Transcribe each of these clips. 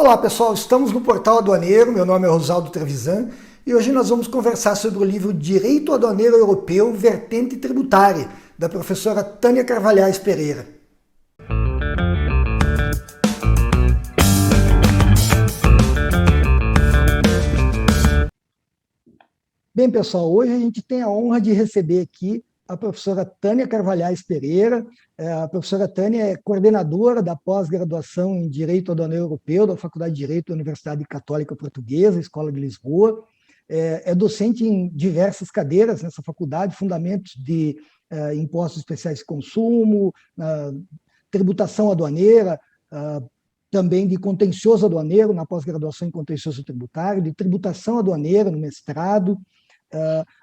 Olá pessoal, estamos no Portal Aduaneiro, meu nome é Rosaldo Trevisan e hoje nós vamos conversar sobre o livro Direito Aduaneiro Europeu, Vertente Tributária, da professora Tânia Carvalhais Pereira. Bem pessoal, hoje a gente tem a honra de receber aqui a professora Tânia Carvalhais Pereira. A professora Tânia é coordenadora da pós-graduação em Direito Aduaneiro Europeu da Faculdade de Direito da Universidade Católica Portuguesa, Escola de Lisboa. É docente em diversas cadeiras nessa faculdade, fundamentos de impostos especiais de consumo, tributação aduaneira, também de contencioso aduaneiro, na pós-graduação em contencioso tributário, de tributação aduaneira no mestrado,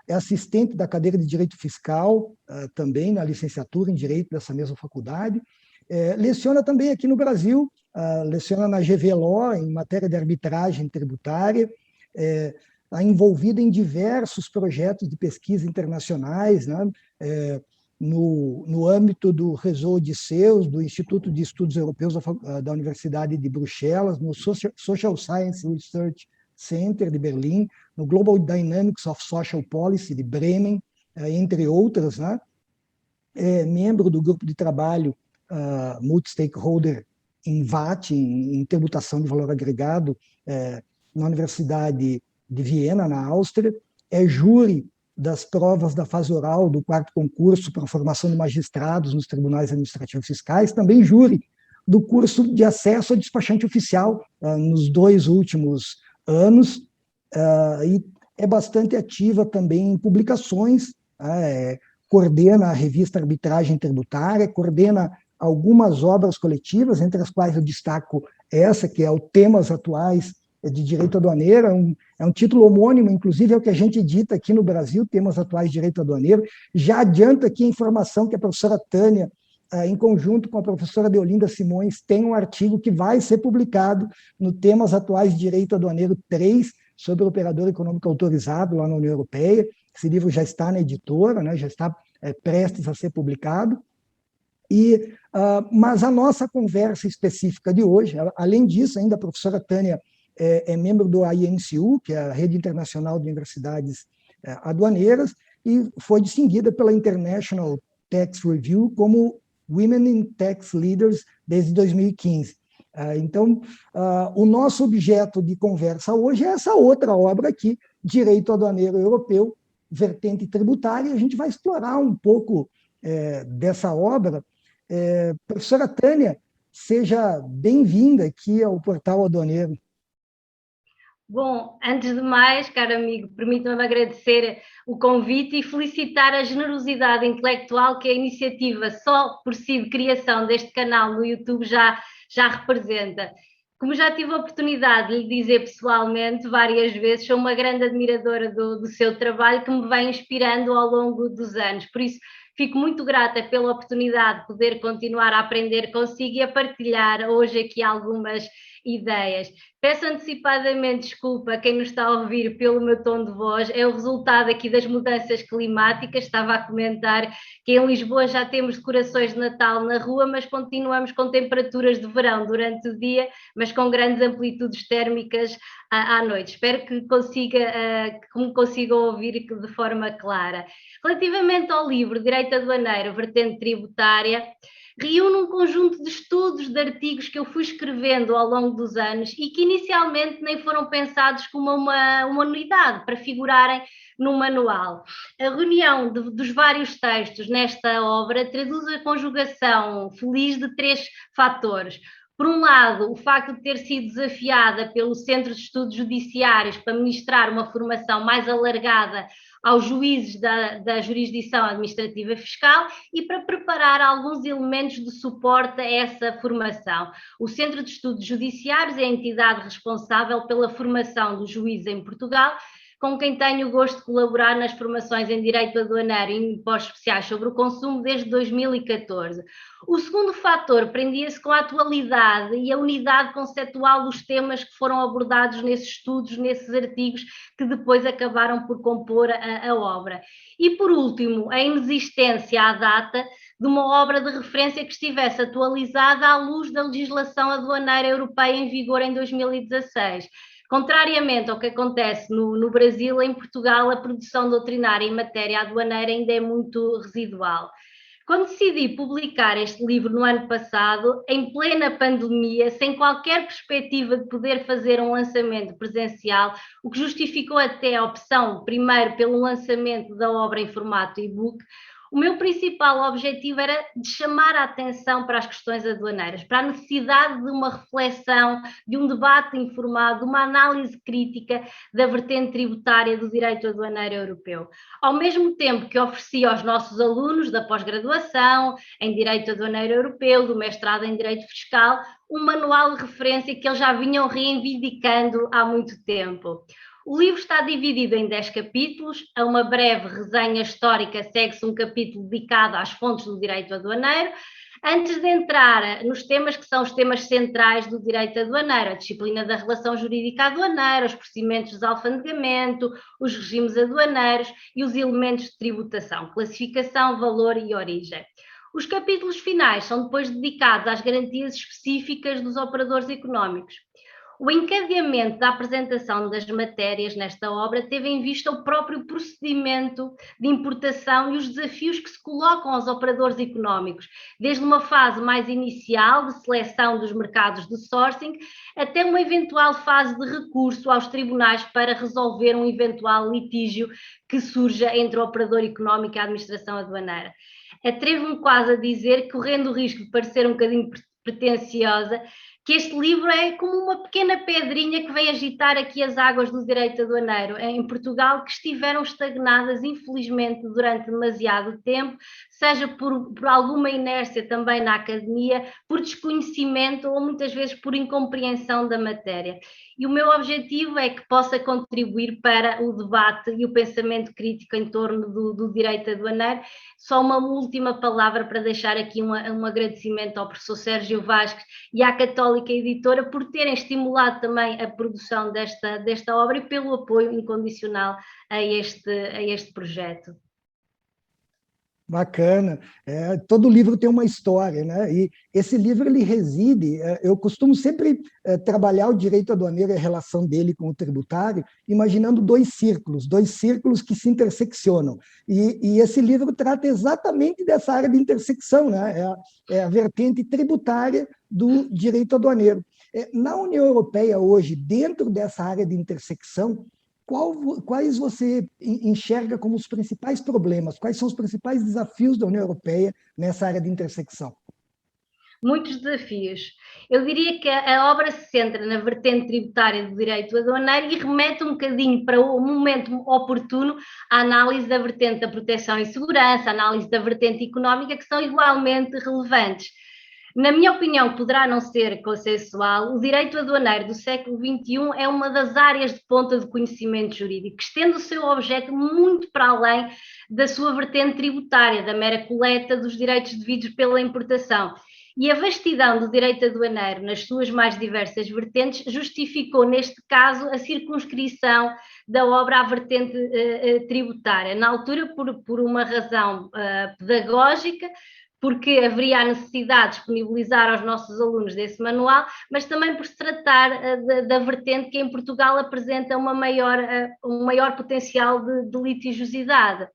é assistente da cadeira de Direito Fiscal, também na licenciatura em Direito dessa mesma faculdade. Leciona também aqui no Brasil, leciona na GV Law, em matéria de arbitragem tributária, está envolvida em diversos projetos de pesquisa internacionais, né? No âmbito do Réseau Odysseus, do Instituto de Estudos Europeus da Universidade de Bruxelas, no Social Science Research Center de Berlim, no Global Dynamics of Social Policy de Bremen, entre outras, né? É membro do grupo de trabalho multi-stakeholder em VAT, em tributação de valor agregado, na Universidade de Viena, na Áustria, é júri das provas da fase oral do 4º concurso para a formação de magistrados nos tribunais administrativos fiscais, também júri do curso de acesso a despachante oficial nos 2 últimos anos, e é bastante ativa também em publicações, coordena a revista Arbitragem Tributária, coordena algumas obras coletivas, entre as quais eu destaco essa, que é o Temas Atuais de Direito Aduaneiro, é um título homônimo, inclusive é o que a gente edita aqui no Brasil, Temas Atuais de Direito Aduaneiro. Já adianto aqui a informação que a professora Tânia, em conjunto com a professora Deolinda Simões, tem um artigo que vai ser publicado no Temas Atuais de Direito Aduaneiro 3, sobre o operador econômico autorizado lá na União Europeia. Esse livro já está na editora, né, já está prestes a ser publicado. Mas a nossa conversa específica de hoje, além disso, ainda a professora Tânia é membro do INCU, que é a Rede Internacional de Universidades Aduaneiras, e foi distinguida pela International Tax Review como Women in Tax Leaders desde 2015. Então, o nosso objeto de conversa hoje é essa outra obra aqui, Direito Aduaneiro Europeu, Vertente Tributária, e a gente vai explorar um pouco dessa obra. Professora Tânia, seja bem-vinda aqui ao Portal Aduaneiro. Bom, antes de mais, caro amigo, permita-me agradecer o convite e felicitar a generosidade intelectual que a iniciativa só por si de criação deste canal no YouTube já representa. Como já tive a oportunidade de lhe dizer pessoalmente várias vezes, sou uma grande admiradora do seu trabalho que me vem inspirando ao longo dos anos. Por isso, fico muito grata pela oportunidade de poder continuar a aprender consigo e a partilhar hoje aqui algumas ideias. Peço antecipadamente desculpa a quem nos está a ouvir pelo meu tom de voz, é o resultado aqui das mudanças climáticas. Estava a comentar que em Lisboa já temos decorações de Natal na rua, mas continuamos com temperaturas de verão durante o dia, mas com grandes amplitudes térmicas à noite. Espero que me consigam ouvir de forma clara. Relativamente ao livro Direito Aduaneiro, Vertente Tributária, reúne um conjunto de estudos, de artigos que eu fui escrevendo ao longo dos anos e que inicialmente nem foram pensados como uma unidade para figurarem no manual. A reunião dos vários textos nesta obra traduz a conjugação feliz de 3 fatores. Por um lado, o facto de ter sido desafiada pelo Centro de Estudos Judiciários para ministrar uma formação mais alargada aos juízes da jurisdição administrativa fiscal e para preparar alguns elementos de suporte a essa formação. O Centro de Estudos Judiciários é a entidade responsável pela formação dos juízes em Portugal, com quem tenho o gosto de colaborar nas formações em Direito Aduaneiro e em Impostos Especiais sobre o Consumo desde 2014. O segundo fator prendia-se com a atualidade e a unidade conceptual dos temas que foram abordados nesses estudos, nesses artigos, que depois acabaram por compor a obra. E, por último, a inexistência à data de uma obra de referência que estivesse atualizada à luz da legislação aduaneira europeia em vigor em 2016. Contrariamente ao que acontece no Brasil, em Portugal a produção doutrinária em matéria aduaneira ainda é muito residual. Quando decidi publicar este livro no ano passado, em plena pandemia, sem qualquer perspectiva de poder fazer um lançamento presencial, o que justificou até a opção, primeiro, pelo lançamento da obra em formato e-book, o meu principal objetivo era de chamar a atenção para as questões aduaneiras, para a necessidade de uma reflexão, de um debate informado, de uma análise crítica da vertente tributária do direito aduaneiro europeu. Ao mesmo tempo que oferecia aos nossos alunos da pós-graduação em Direito Aduaneiro Europeu, do mestrado em Direito Fiscal, um manual de referência que eles já vinham reivindicando há muito tempo. O livro está dividido em 10 capítulos, a uma breve resenha histórica segue-se um capítulo dedicado às fontes do direito aduaneiro, antes de entrar nos temas que são os temas centrais do direito aduaneiro, a disciplina da relação jurídica aduaneira, os procedimentos de alfandegamento, os regimes aduaneiros e os elementos de tributação, classificação, valor e origem. Os capítulos finais são depois dedicados às garantias específicas dos operadores económicos. O encadeamento da apresentação das matérias nesta obra teve em vista o próprio procedimento de importação e os desafios que se colocam aos operadores económicos, desde uma fase mais inicial de seleção dos mercados de sourcing até uma eventual fase de recurso aos tribunais para resolver um eventual litígio que surja entre o operador económico e a administração aduaneira. Atrevo-me quase a dizer, correndo o risco de parecer um bocadinho pretenciosa, que este livro é como uma pequena pedrinha que vem agitar aqui as águas do direito aduaneiro em Portugal, que estiveram estagnadas, infelizmente, durante demasiado tempo, seja por alguma inércia também na academia, por desconhecimento ou muitas vezes por incompreensão da matéria. E o meu objetivo é que possa contribuir para o debate e o pensamento crítico em torno do direito aduaneiro. Só uma última palavra para deixar aqui um agradecimento ao professor Sérgio Vasques e à Católica Editora por terem estimulado também a produção desta obra e pelo apoio incondicional a este projeto. Bacana. Todo livro tem uma história, né? E esse livro ele reside. Eu costumo sempre trabalhar o direito aduaneiro e a relação dele com o tributário, imaginando dois círculos que se interseccionam. E esse livro trata exatamente dessa área de intersecção, né? É a vertente tributária do direito aduaneiro. Na União Europeia hoje, dentro dessa área de intersecção, quais você enxerga como os principais problemas? Quais são os principais desafios da União Europeia nessa área de intersecção? Muitos desafios. Eu diria que a obra se centra na vertente tributária do direito aduaneiro e remete um bocadinho para o momento oportuno à análise da vertente da proteção e segurança, à análise da vertente económica, que são igualmente relevantes. Na minha opinião, poderá não ser consensual, o direito aduaneiro do século XXI é uma das áreas de ponta de conhecimento jurídico, que estende o seu objeto muito para além da sua vertente tributária, da mera coleta dos direitos devidos pela importação. E a vastidão do direito aduaneiro, nas suas mais diversas vertentes, justificou, neste caso, a circunscrição da obra à vertente tributária. Na altura, por uma razão pedagógica, porque haveria a necessidade de disponibilizar aos nossos alunos desse manual, mas também por se tratar da vertente que em Portugal apresenta um maior potencial de litigiosidade.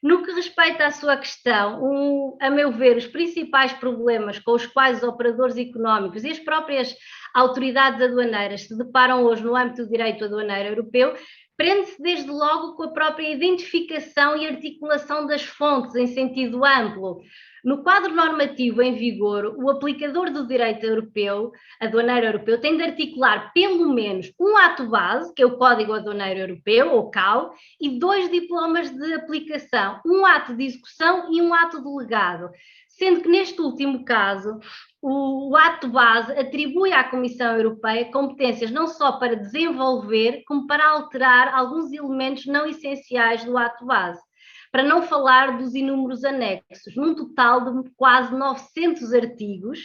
No que respeita à sua questão, a meu ver, os principais problemas com os quais os operadores económicos e as próprias autoridades aduaneiras se deparam hoje no âmbito do direito aduaneiro europeu prende-se desde logo com a própria identificação e articulação das fontes em sentido amplo. No quadro normativo em vigor, o aplicador do direito europeu, aduaneiro europeu, tem de articular pelo menos um ato base, que é o Código Aduaneiro Europeu, ou CAU, e 2 diplomas de aplicação, um ato de execução e um ato delegado, sendo que neste último caso o ato base atribui à Comissão Europeia competências não só para desenvolver, como para alterar alguns elementos não essenciais do ato base. Para não falar dos inúmeros anexos, num total de quase 900 artigos,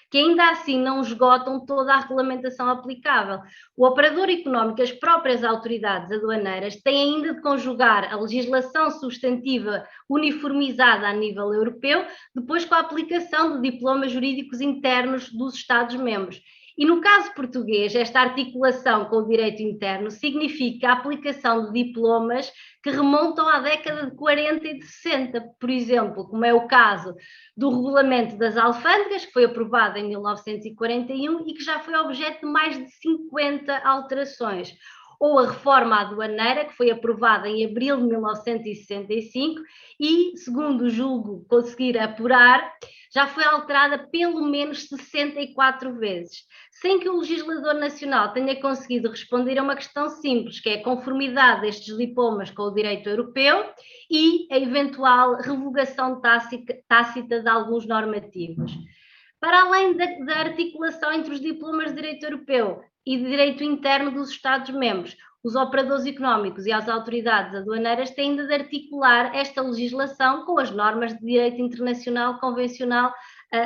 que que ainda assim não esgotam toda a regulamentação aplicável. O operador económico, as próprias autoridades aduaneiras, têm ainda de conjugar a legislação substantiva uniformizada a nível europeu, depois com a aplicação de diplomas jurídicos internos dos Estados-membros. E no caso português, esta articulação com o direito interno significa a aplicação de diplomas que remontam à década de 40 e de 60, por exemplo, como é o caso do Regulamento das Alfândegas, que foi aprovado em 1941 e que já foi objeto de mais de 50 alterações, ou a reforma aduaneira, que foi aprovada em abril de 1965 e, segundo julgo conseguir apurar, já foi alterada pelo menos 64 vezes, sem que o legislador nacional tenha conseguido responder a uma questão simples, que é a conformidade destes diplomas com o direito europeu e a eventual revogação tácita de alguns normativos. Para além da articulação entre os diplomas de direito europeu e de direito interno dos Estados-membros, os operadores económicos e as autoridades aduaneiras têm de articular esta legislação com as normas de direito internacional convencional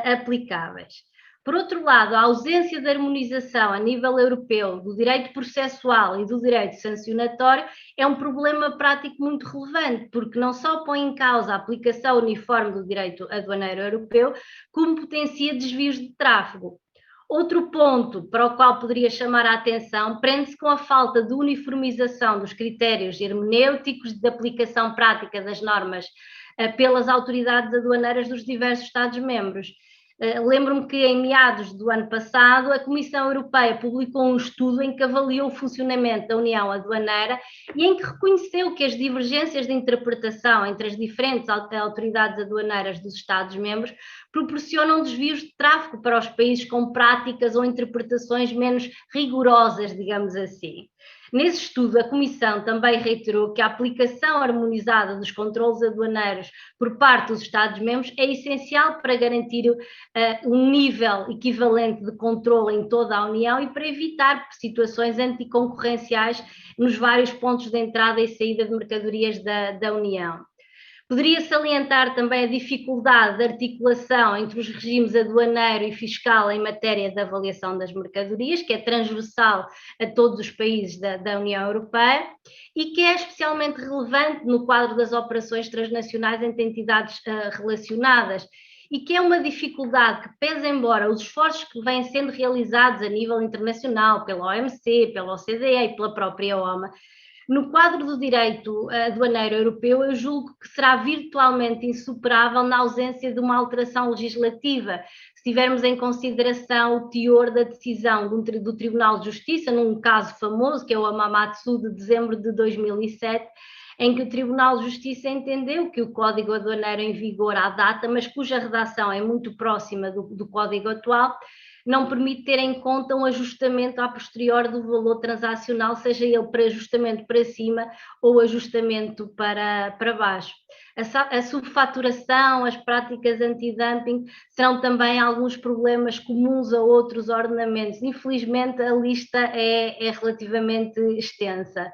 aplicáveis. Por outro lado, a ausência de harmonização a nível europeu do direito processual e do direito sancionatório é um problema prático muito relevante, porque não só põe em causa a aplicação uniforme do direito aduaneiro europeu, como potencia desvios de tráfego. Outro ponto para o qual poderia chamar a atenção prende-se com a falta de uniformização dos critérios hermenêuticos de aplicação prática das normas pelas autoridades aduaneiras dos diversos Estados-membros. Lembro-me que em meados do ano passado a Comissão Europeia publicou um estudo em que avaliou o funcionamento da União Aduaneira e em que reconheceu que as divergências de interpretação entre as diferentes autoridades aduaneiras dos Estados-membros proporcionam desvios de tráfego para os países com práticas ou interpretações menos rigorosas, digamos assim. Nesse estudo, a Comissão também reiterou que a aplicação harmonizada dos controlos aduaneiros por parte dos Estados-membros é essencial para garantir um nível equivalente de controle em toda a União e para evitar situações anticoncorrenciais nos vários pontos de entrada e saída de mercadorias da União. Poderia salientar também a dificuldade de articulação entre os regimes aduaneiro e fiscal em matéria de avaliação das mercadorias, que é transversal a todos os países da União Europeia e que é especialmente relevante no quadro das operações transnacionais entre entidades relacionadas e que é uma dificuldade que, pese embora os esforços que vêm sendo realizados a nível internacional, pela OMC, pela OCDE e pela própria OMA, no quadro do direito aduaneiro europeu, eu julgo que será virtualmente insuperável na ausência de uma alteração legislativa, se tivermos em consideração o teor da decisão do Tribunal de Justiça, num caso famoso, que é o Hamamatsu, de dezembro de 2007, em que o Tribunal de Justiça entendeu que o Código Aduaneiro em vigor à data, mas cuja redação é muito próxima do Código atual, não permite ter em conta um ajustamento a posterior do valor transacional, seja ele para ajustamento para cima ou ajustamento para baixo. A subfaturação, as práticas anti-dumping serão também alguns problemas comuns a outros ordenamentos. Infelizmente, a lista é relativamente extensa.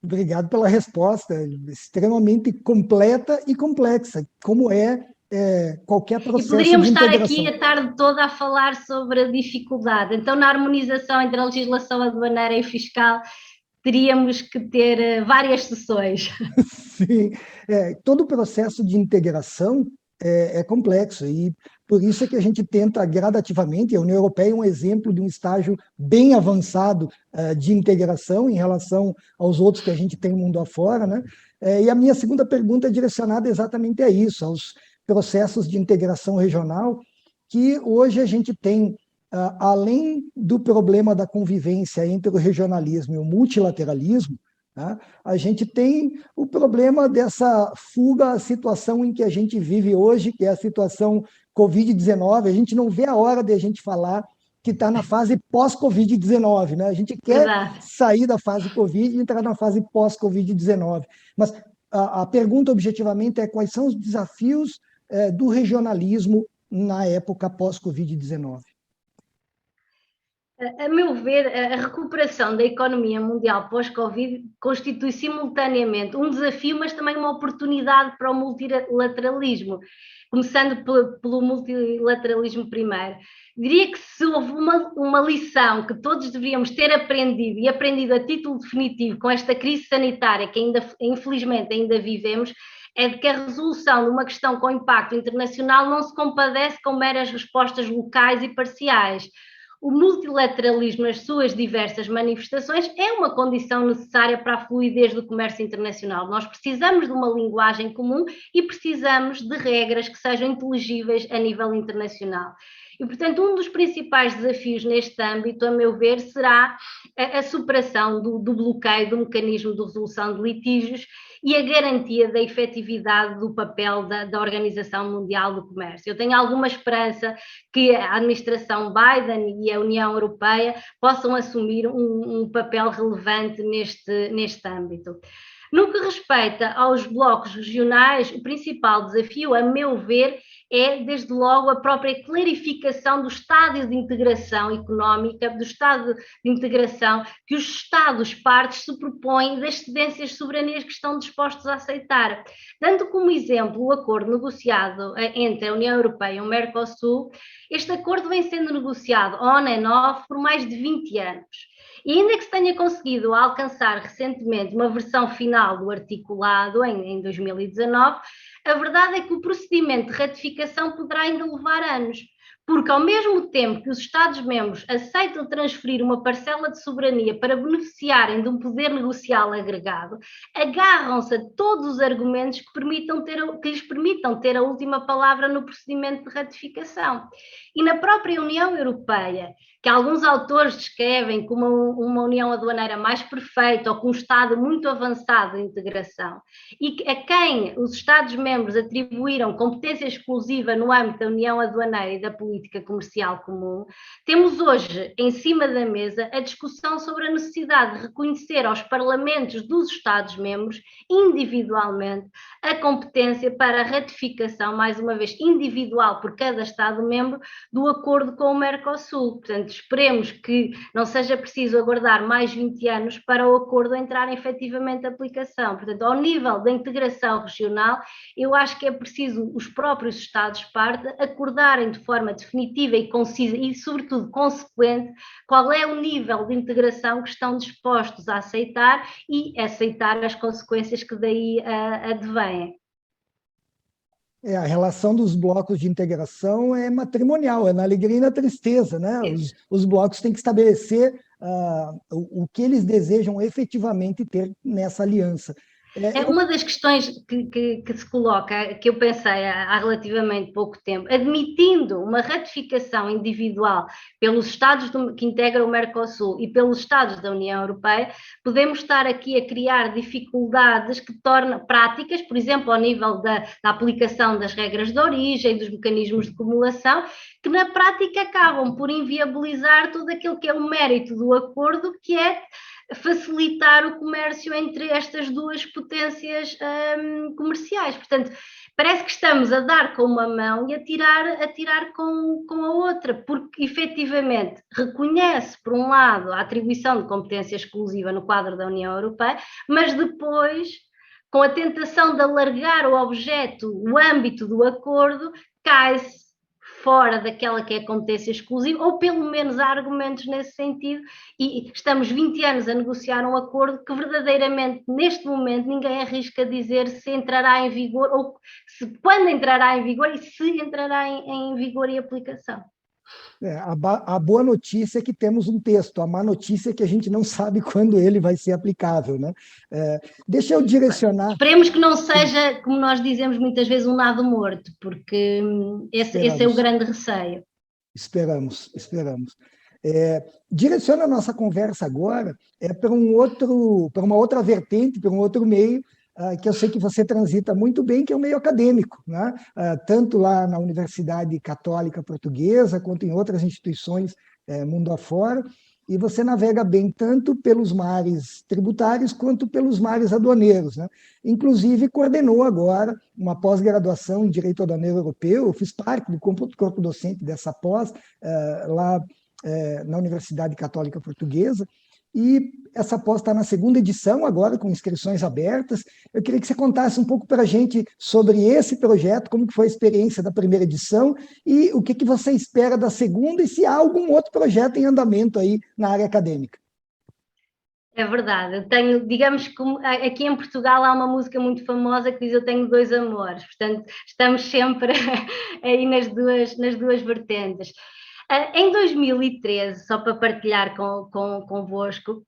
Obrigado pela resposta, extremamente completa e complexa, como qualquer processo de integração. E poderíamos estar aqui a tarde toda a falar sobre a dificuldade. Então, na harmonização entre a legislação aduaneira e fiscal, teríamos que ter várias sessões. Sim, todo o processo de integração é complexo e por isso é que a gente tenta gradativamente, a União Europeia é um exemplo de um estágio bem avançado de integração em relação aos outros que a gente tem no mundo afora, né? E a minha segunda pergunta é direcionada exatamente a isso, aos processos de integração regional, que hoje a gente tem, além do problema da convivência entre o regionalismo e o multilateralismo, tá? A gente tem o problema dessa fuga à situação em que a gente vive hoje, que é a situação Covid-19. A gente não vê a hora de a gente falar que está na fase pós-Covid-19, né? A gente quer sair da fase Covid e entrar na fase pós-Covid-19. Mas a pergunta objetivamente é quais são os desafios do regionalismo na época pós-Covid-19? A meu ver, a recuperação da economia mundial pós-Covid constitui simultaneamente um desafio, mas também uma oportunidade para o multilateralismo, começando pelo multilateralismo primeiro. Diria que se houve uma lição que todos deveríamos ter aprendido, e aprendido a título definitivo com esta crise sanitária que infelizmente ainda vivemos, é de que a resolução de uma questão com impacto internacional não se compadece com meras respostas locais e parciais. O multilateralismo, nas suas diversas manifestações, é uma condição necessária para a fluidez do comércio internacional. Nós precisamos de uma linguagem comum e precisamos de regras que sejam inteligíveis a nível internacional. E, portanto, um dos principais desafios neste âmbito, a meu ver, será a superação do bloqueio do mecanismo de resolução de litígios e a garantia da efetividade do papel da Organização Mundial do Comércio. Eu tenho alguma esperança que a administração Biden e a União Europeia possam assumir um papel relevante neste âmbito. No que respeita aos blocos regionais, o principal desafio, a meu ver, é, desde logo, a própria clarificação do estádio de integração económica, do estado de integração que os Estados-partes se propõem das cedências de soberanias que estão dispostos a aceitar. Dando como exemplo o acordo negociado entre a União Europeia e o Mercosul, este acordo vem sendo negociado on and off por mais de 20 anos. E ainda que se tenha conseguido alcançar recentemente uma versão final do articulado em 2019, a verdade é que o procedimento de ratificação poderá ainda levar anos, porque ao mesmo tempo que os Estados-membros aceitam transferir uma parcela de soberania para beneficiarem de um poder negocial agregado, agarram-se a todos os argumentos que lhes permitam ter a última palavra no procedimento de ratificação. E na própria União Europeia, que alguns autores descrevem como uma união aduaneira mais perfeita ou com um estado muito avançado de integração, e a quem os Estados-membros atribuíram competência exclusiva no âmbito da União Aduaneira e da política comercial comum, temos hoje em cima da mesa a discussão sobre a necessidade de reconhecer aos parlamentos dos Estados-membros, individualmente, a competência para a ratificação, mais uma vez individual por cada Estado-membro, do acordo com o Mercosul. Portanto, esperemos que não seja preciso aguardar mais 20 anos para o acordo entrar efetivamente em aplicação. Portanto, ao nível da integração regional, eu acho que é preciso os próprios Estados-parte acordarem de forma definitiva e concisa e, sobretudo, consequente, qual é o nível de integração que estão dispostos a aceitar e aceitar as consequências que daí advêm. A relação dos blocos de integração é matrimonial, é na alegria e na tristeza, né? Os blocos têm que estabelecer o que eles desejam efetivamente ter nessa aliança. É uma das questões que se coloca, que eu pensei há relativamente pouco tempo, admitindo uma ratificação individual pelos Estados que integram o Mercosul e pelos Estados da União Europeia, podemos estar aqui a criar dificuldades que tornam práticas, por exemplo, ao nível da aplicação das regras de origem, dos mecanismos de acumulação, que na prática acabam por inviabilizar tudo aquilo que é o mérito do acordo, que é facilitar o comércio entre estas duas potências comerciais. Portanto, parece que estamos a dar com uma mão e a tirar com a outra, porque efetivamente reconhece, por um lado, a atribuição de competência exclusiva no quadro da União Europeia, mas depois, com a tentação de alargar o objeto, o âmbito do acordo, cai-se fora daquela que é a competência exclusiva, ou pelo menos há argumentos nesse sentido, e estamos 20 anos a negociar um acordo que verdadeiramente, neste momento, ninguém arrisca dizer se entrará em vigor, ou quando entrará em vigor e se entrará em vigor e aplicação. A boa notícia é que temos um texto, a má notícia é que a gente não sabe quando ele vai ser aplicável, né? Deixa eu direcionar... Esperemos que não seja, como nós dizemos muitas vezes, um nado morto, porque esse é o grande receio. Esperamos. Direciona a nossa conversa agora para uma outra vertente, para um outro meio, que eu sei que você transita muito bem, que é o meio acadêmico, né? Tanto lá na Universidade Católica Portuguesa, quanto em outras instituições mundo afora, e você navega bem tanto pelos mares tributários quanto pelos mares aduaneiros, né? Inclusive, coordenou agora uma pós-graduação em Direito Aduaneiro Europeu, eu fiz parte do corpo docente dessa pós, lá na Universidade Católica Portuguesa, e essa pós está na segunda edição, agora com inscrições abertas. Eu queria que você contasse um pouco para a gente sobre esse projeto, como que foi a experiência da primeira edição e o que você espera da segunda e se há algum outro projeto em andamento aí na área acadêmica. É verdade, eu tenho, digamos que aqui em Portugal há uma música muito famosa que diz eu tenho dois amores, portanto estamos sempre aí nas duas vertentes. Em 2013, só para partilhar convosco,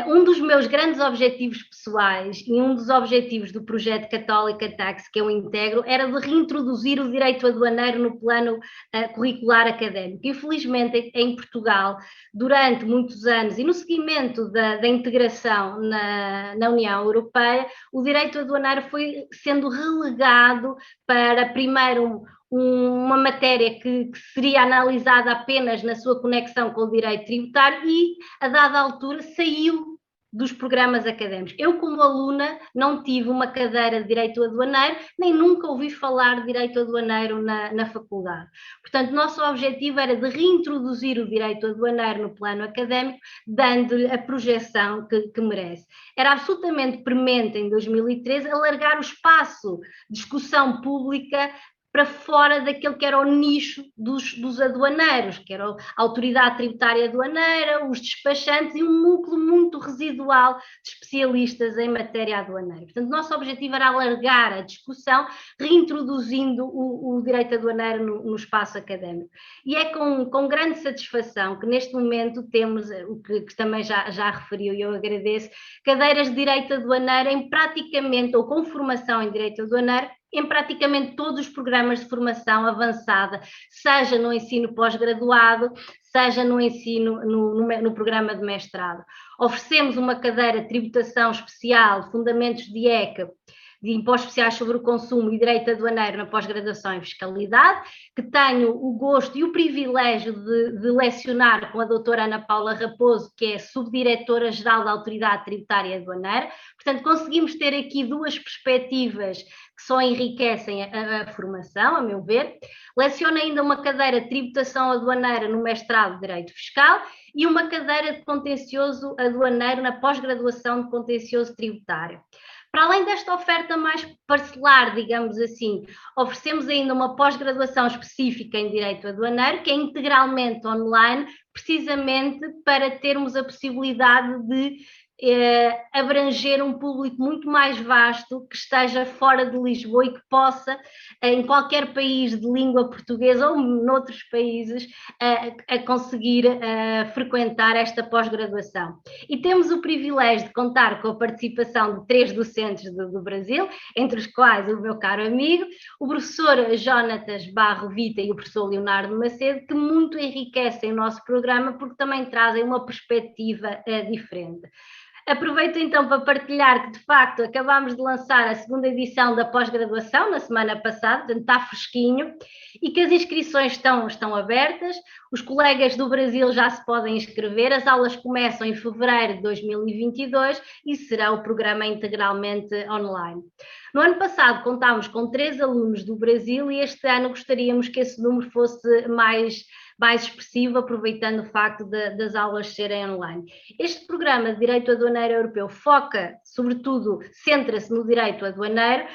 um dos meus grandes objetivos pessoais e um dos objetivos do projeto Católica Tax, que eu integro, era de reintroduzir o direito aduaneiro no plano curricular académico. Infelizmente, em Portugal, durante muitos anos, e no seguimento da integração na União Europeia, o direito aduaneiro foi sendo relegado para, primeiro, uma matéria que seria analisada apenas na sua conexão com o direito tributário e, a dada altura, saiu dos programas académicos. Eu, como aluna, não tive uma cadeira de direito aduaneiro, nem nunca ouvi falar de direito aduaneiro na faculdade. Portanto, nosso objetivo era de reintroduzir o direito aduaneiro no plano académico, dando-lhe a projeção que merece. Era absolutamente premente, em 2013, alargar o espaço de discussão pública para fora daquele que era o nicho dos aduaneiros, que era a autoridade tributária aduaneira, os despachantes e um núcleo muito residual de especialistas em matéria aduaneira. Portanto, o nosso objetivo era alargar a discussão, reintroduzindo o direito aduaneiro no espaço académico. E é com grande satisfação que neste momento temos, o que também já referiu e eu agradeço, cadeiras de direito aduaneiro em praticamente, ou com formação em direito aduaneiro, em praticamente todos os programas de formação avançada, seja no ensino pós-graduado, seja no ensino no programa de mestrado. Oferecemos uma cadeira de tributação especial, fundamentos de ECA, de impostos especiais sobre o consumo e direito aduaneiro na pós-graduação em fiscalidade, que tenho o gosto e o privilégio de lecionar com a doutora Ana Paula Raposo, que é subdiretora-geral da Autoridade Tributária Aduaneira. Portanto, conseguimos ter aqui duas perspectivas que só enriquecem a formação, a meu ver. Leciono ainda uma cadeira de tributação aduaneira no mestrado de Direito Fiscal e uma cadeira de contencioso aduaneiro na pós-graduação de contencioso tributário. Para além desta oferta mais parcelar, digamos assim, oferecemos ainda uma pós-graduação específica em Direito Aduaneiro, que é integralmente online, precisamente para termos a possibilidade de abranger um público muito mais vasto que esteja fora de Lisboa e que possa, em qualquer país de língua portuguesa ou noutros países, a conseguir frequentar esta pós-graduação. E temos o privilégio de contar com a participação de 3 docentes do Brasil, entre os quais o meu caro amigo, o professor Jonatas Barro Vita e o professor Leonardo Macedo, que muito enriquecem o nosso programa porque também trazem uma perspectiva diferente. Aproveito então para partilhar que, de facto, acabámos de lançar a segunda edição da pós-graduação na semana passada, portanto está fresquinho, e que as inscrições estão abertas, os colegas do Brasil já se podem inscrever, as aulas começam em fevereiro de 2022 e será o programa integralmente online. No ano passado contámos com 3 alunos do Brasil e este ano gostaríamos que esse número fosse mais expressivo, aproveitando o facto das aulas serem online. Este programa de Direito Aduaneiro Europeu foca, sobretudo, centra-se no direito aduaneiro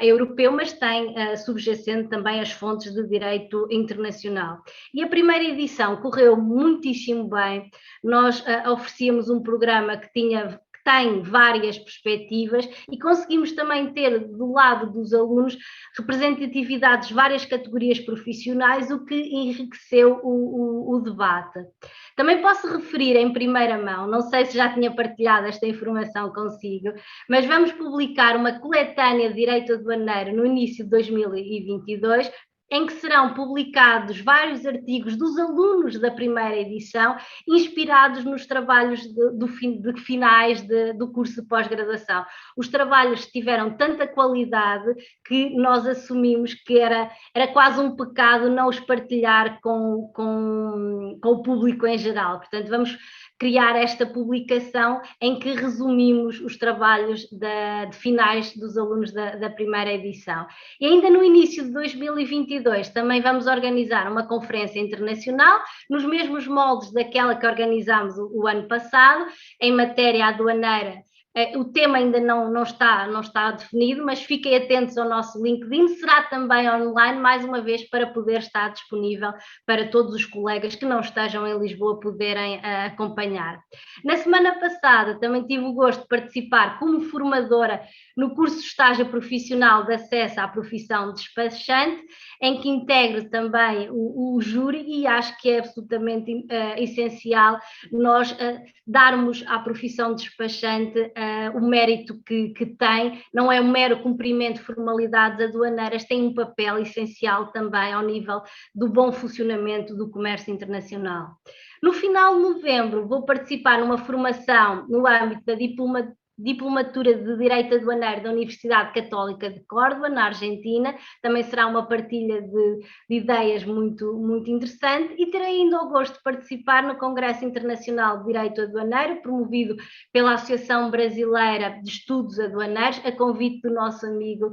europeu, mas tem subjacente também as fontes de direito internacional. E a primeira edição correu muitíssimo bem. Nós oferecíamos um programa que tem várias perspectivas e conseguimos também ter do lado dos alunos representatividades de várias categorias profissionais, o que enriqueceu o debate. Também posso referir em primeira mão, não sei se já tinha partilhado esta informação consigo, mas vamos publicar uma coletânea de direito aduaneiro no início de 2022, em que serão publicados vários artigos dos alunos da primeira edição, inspirados nos trabalhos de finais do curso de pós-graduação. Os trabalhos tiveram tanta qualidade que nós assumimos que era quase um pecado não os partilhar com o público em geral. Portanto, vamos criar esta publicação em que resumimos os trabalhos de finais dos alunos da primeira edição. E ainda no início de 2022 também vamos organizar uma conferência internacional, nos mesmos moldes daquela que organizámos o ano passado, em matéria aduaneira. O tema ainda não está definido, mas fiquem atentos ao nosso LinkedIn, será também online, mais uma vez, para poder estar disponível para todos os colegas que não estejam em Lisboa poderem acompanhar. Na semana passada também tive o gosto de participar como formadora no curso de estágio profissional de acesso à profissão de despachante, em que integro também o júri, e acho que é absolutamente essencial nós darmos à profissão de despachante o mérito que tem. Não é um mero cumprimento de formalidades aduaneiras, tem um papel essencial também ao nível do bom funcionamento do comércio internacional. No final de novembro vou participar numa formação no âmbito da Diplomatura de Direito Aduaneiro da Universidade Católica de Córdoba, na Argentina. Também será uma partilha de ideias muito, muito interessante, e terei ainda o gosto de participar no Congresso Internacional de Direito Aduaneiro, promovido pela Associação Brasileira de Estudos Aduaneiros, a convite do nosso amigo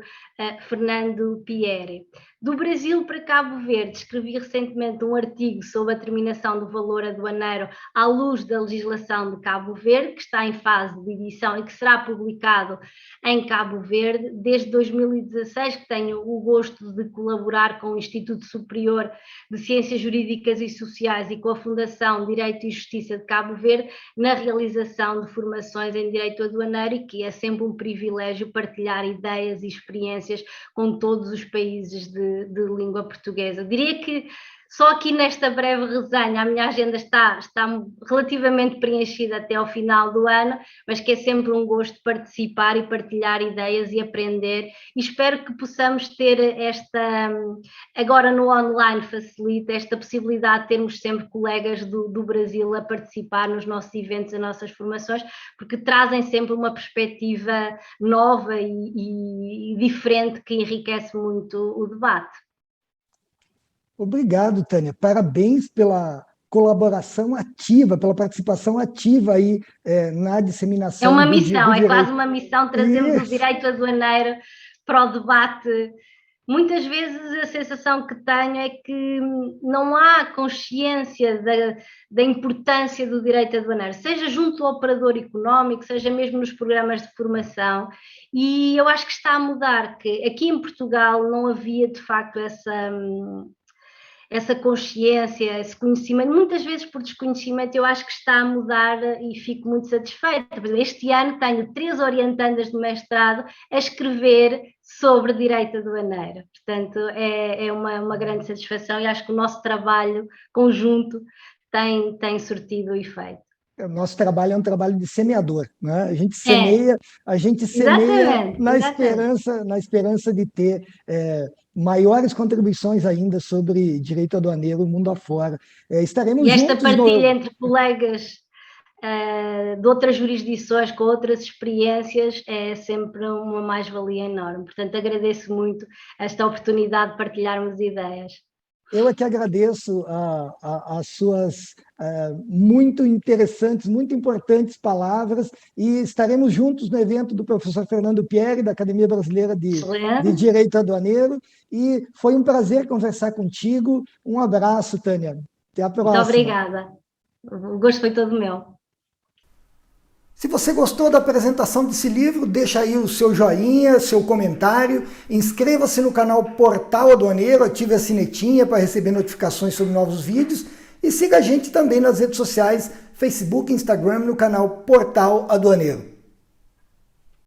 Fernando Pieri. Do Brasil para Cabo Verde, escrevi recentemente um artigo sobre a determinação do valor aduaneiro à luz da legislação de Cabo Verde, que está em fase de edição e que será publicado em Cabo Verde. Desde 2016 que tenho o gosto de colaborar com o Instituto Superior de Ciências Jurídicas e Sociais e com a Fundação Direito e Justiça de Cabo Verde na realização de formações em Direito Aduaneiro, e que é sempre um privilégio partilhar ideias e experiências com todos os países de língua portuguesa. Diria que só aqui nesta breve resenha a minha agenda está relativamente preenchida até ao final do ano, mas que é sempre um gosto participar e partilhar ideias e aprender, e espero que possamos ter agora no online facilita esta possibilidade de termos sempre colegas do Brasil a participar nos nossos eventos, nas nossas formações, porque trazem sempre uma perspectiva nova e diferente que enriquece muito o debate. Obrigado, Tânia. Parabéns pela colaboração ativa, pela participação ativa aí na disseminação. É uma missão, é quase uma missão, trazemos o direito aduaneiro para o debate. Muitas vezes a sensação que tenho é que não há consciência da importância do direito aduaneiro, seja junto ao operador económico, seja mesmo nos programas de formação, e eu acho que está a mudar, que aqui em Portugal não havia de facto essa consciência, esse conhecimento, muitas vezes por desconhecimento. Eu acho que está a mudar e fico muito satisfeita. Por exemplo, este ano tenho 3 orientandas de mestrado a escrever sobre direito aduaneiro. Portanto, é uma grande satisfação, e acho que o nosso trabalho conjunto tem surtido efeito. O nosso trabalho é um trabalho de semeador, né? A gente semeia na esperança de ter maiores contribuições ainda sobre direito aduaneiro mundo afora. Estaremos juntos. E esta partilha entre colegas de outras jurisdições, com outras experiências, é sempre uma mais-valia enorme. Portanto, agradeço muito esta oportunidade de partilharmos ideias. Eu é que agradeço as suas muito interessantes, muito importantes palavras, e estaremos juntos no evento do professor Fernando Pieri, da Academia Brasileira de Direito Aduaneiro, e foi um prazer conversar contigo. Um abraço, Tânia. Até a próxima. Muito obrigada. O gosto foi todo meu. Se você gostou da apresentação desse livro, deixa aí o seu joinha, seu comentário, inscreva-se no canal Portal Aduaneiro, ative a sinetinha para receber notificações sobre novos vídeos, e siga a gente também nas redes sociais, Facebook e Instagram, no canal Portal Aduaneiro.